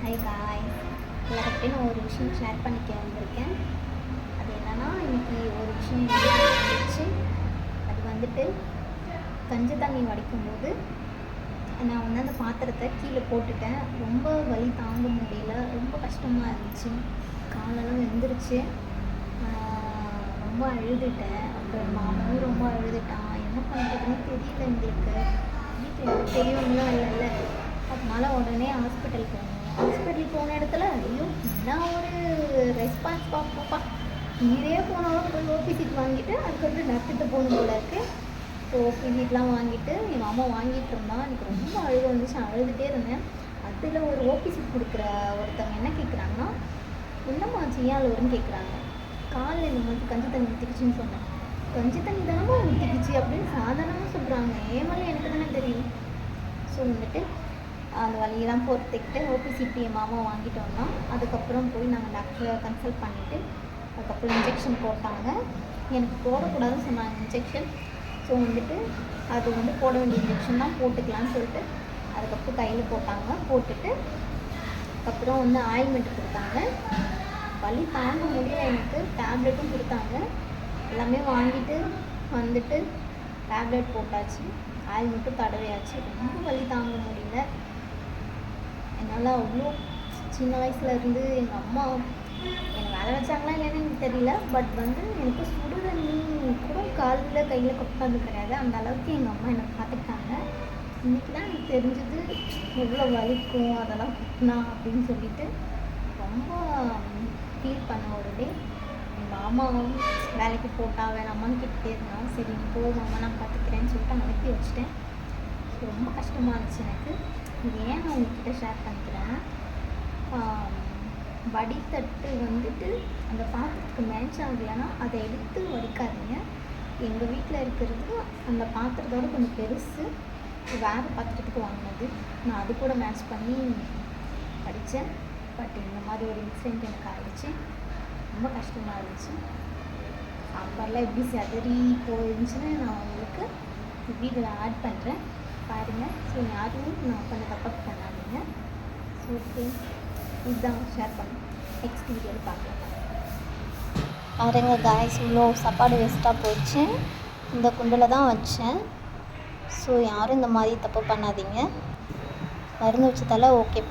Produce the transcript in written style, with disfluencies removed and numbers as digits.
Hi guys, எல்லாருக்கிட்டையும் நான் ஒரு விஷயம் ஷேர் பண்ணிக்க வந்திருக்கேன். அது என்னென்னா, இன்றைக்கி ஒரு விஷயம் வந்துச்சு. அது வந்துட்டு கஞ்சி தண்ணி வடிக்கும்போது நான் வந்து அந்த பாத்திரத்தை கீழே போட்டுட்டேன். ரொம்ப வலி தாங்க முடியல, ரொம்ப கஷ்டமாக இருந்துச்சு. காலெல்லாம் வெந்துருச்சு. ரொம்ப அழுதுட்டேன். அப்புறம் மாமாவும் ரொம்ப அழுதுட்டான். என்ன பண்ணுறதுன்னு தெரியல எங்களுக்கு. வீட்டில் பெரியவங்களாம் இல்லைல்ல, அதனால உடனே ஹாஸ்பிட்டல் போனோம். ஹாஸ்பிட்டல் போன இடத்துல ஐயோ என்ன ஒரு ரெஸ்பான்ஸ் பார்ப்போம்ப்பா. நீரே போனாலும் போய் ஓபி சீட் வாங்கிட்டு அதுக்கப்புறம் டாக்டர்கிட்ட போகணும் போல இருக்குது. ஸோ ஓபி சீட்லாம் வாங்கிட்டு என் மாமா வாங்கிட்டு இருந்தான். எனக்கு ரொம்ப அழுக வந்துச்சு, அழுதுகிட்டே இருந்தேன். அதில் ஒரு ஓபி சீட் கொடுக்குற ஒருத்தவங்க என்ன கேட்குறாங்கன்னா, என்னம்மா ஏன் அழுவுறன்னு கேட்குறாங்க. காலில் இந்த மாதிரி கஞ்சி தண்ணி ஊற்றிக்கிச்சின்னு சொன்னேன். கஞ்சி தண்ணி தானமா ஊற்றிக்கிச்சு அப்படின்னு சாதாரணமாக சொல்கிறாங்க. ஏமாலும் எனக்கு தானே தெரியும். ஸோ வந்துட்டு அந்த வழியெல்லாம் பொறுத்துக்கிட்டு ஓபிசிபி என் மாமா வாங்கிட்டு வந்தோம். அதுக்கப்புறம் போய் நாங்கள் டாக்டரை கன்சல்ட் பண்ணிவிட்டு அதுக்கப்புறம் இன்ஜெக்ஷன் போட்டாங்க. எனக்கு போடக்கூடாதுன்னு சொன்னாங்க இன்ஜெக்ஷன். ஸோ வந்துட்டு அது வந்து போட வேண்டிய இன்ஜெக்ஷன் தான் போட்டுக்கலான்னு சொல்லிட்டு அதுக்கப்புறம் கையில் போட்டாங்க. போட்டுட்டு அதுக்கப்புறம் வந்து ஆயில்மெண்ட் கொடுத்தாங்க. வலி தாங்க முடியல எனக்கு. டேப்லெட்டும் கொடுத்தாங்க. எல்லாமே வாங்கிட்டு வந்துட்டு டேப்லெட் போட்டாச்சு, ஆயில்மெண்ட்டும் தடவையாச்சு. ரொம்ப வலி தாங்க முடியல என்னால். அவ்வளோ சின்ன வயசுலேருந்து எங்கள் அம்மா என்னை வேலை வச்சாங்களா இல்லைன்னு எனக்கு தெரியல. பட் வந்து எனக்கு சுடு தண்ணி கூட காலில் கையில் கொட்டாது கிடையாது. அந்த அளவுக்கு எங்கள் அம்மா என்னை பார்த்துக்கிட்டாங்க. இன்றைக்கி தான் எனக்கு தெரிஞ்சது எவ்வளோ வலிக்கும் அதெல்லாம் கொட்டினா அப்படின்னு சொல்லிட்டு ரொம்ப ஃபீல் பண்ண ஒரு டே. எங்கள் மாமாவும் வேலைக்கு போட்டா வேணாமான்னு கேட்டுகிட்டே இருந்தான். சரி நீ போ மாமா நான் பார்த்துக்கிறேன்னு சொல்லிட்டு அனுப்பி வச்சுட்டேன். ரொம்ப கஷ்டமாக இருந்துச்சு எனக்கு. இது ஏன் நான் உங்ககிட்ட ஷேர் பண்ணிக்கிறேன்னா, வடித்தட்டு வந்துட்டு அந்த பாத்திரத்துக்கு மேட்ச் ஆகலைன்னா அதை எடுத்து வடிக்காதீங்க. எங்கள் வீட்டில் இருக்கிறது அந்த பாத்திரத்தோட கொஞ்சம் பெருசு, வேறு பாத்திரத்துக்கு வாங்கினது. நான் அது கூட மேட்ச் பண்ணி படித்தேன். பட் இந்த மாதிரி ஒரு இன்சிடெண்ட் எனக்கு ஆகிடுச்சு. ரொம்ப கஷ்டமாக இருந்துச்சு. சாம்பார்லாம் எப்படி செதறி போயிருந்துச்சுன்னு நான் உங்களுக்கு வீடியோவில் ஆட் பண்ணுறேன், பாருங்கள். ஸோ யாரும் நான் பண்ண தப்பாக பண்ணாதீங்க. ஸோ ஓகே, இதுதான் ஷேர் பண்ணேன். நெக்ஸ்ட் வீடியோவில் பார்க்கலாம். பாருங்க காய்ஸ், இவ்வளோ சாப்பாடு வேஸ்ட்டாக போச்சு. இந்த குண்டில் தான் வச்சேன். ஸோ யாரும் இந்த மாதிரி தப்பு பண்ணாதீங்க. மருந்து வச்சதால ஓகே.